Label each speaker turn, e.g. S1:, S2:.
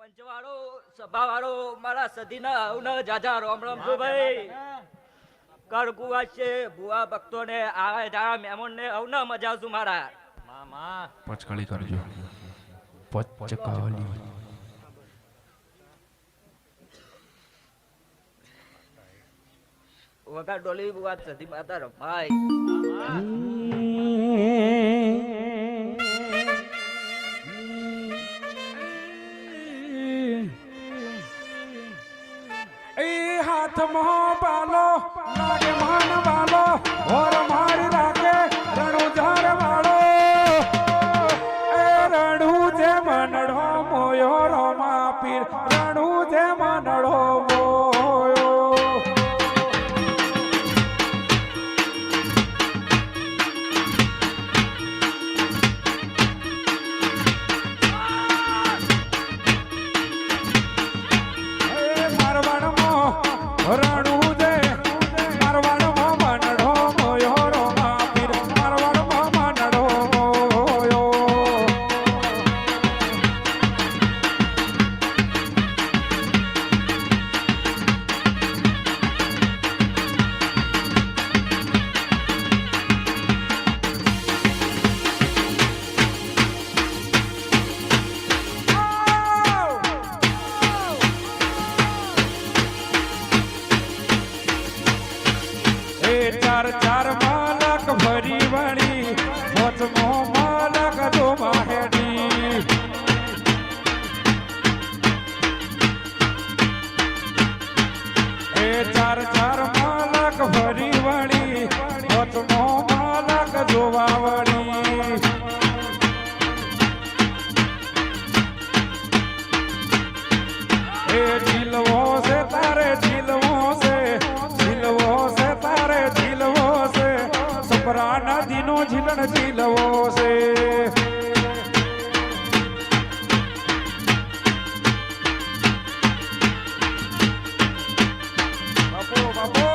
S1: પંચવાળો સભાવાળો મારા સદીના અવન જાજા રોમ રોમ છો ભાઈ. કરકુવા છે ભુવા ભક્તોને આવે જારા મહેમાનને અવન મજા છું મારા.
S2: મામા
S3: પચકાળી કરજો. પચકાળી.
S1: વગા ડોલી બુવા સદી માતા રમાય.
S4: હાથમાં બાલો લાગે માન વાલો ઓર મારી રાખે રણુ ઝાર વાળો એ રણુ જે મનડો મોયો રોમા પીર રણુ જે મનડો મોયો રણુ દે મારવાડમાં મનડો મોયો રોમા પીર મારવાડમાં મનડો મોયો ચાર ચાર માલક ભરી વળી મોચમો માલક જો માહેડી એ ચાર ચાર માલક ભરી વળી મોચમો માલક જોવા વળી એ જીલવો છે તારે જીલવો છે જીલવો છે તારે જીલવો છે સપરા નદીનો જીલણ જીલવો છે બાપો બાપો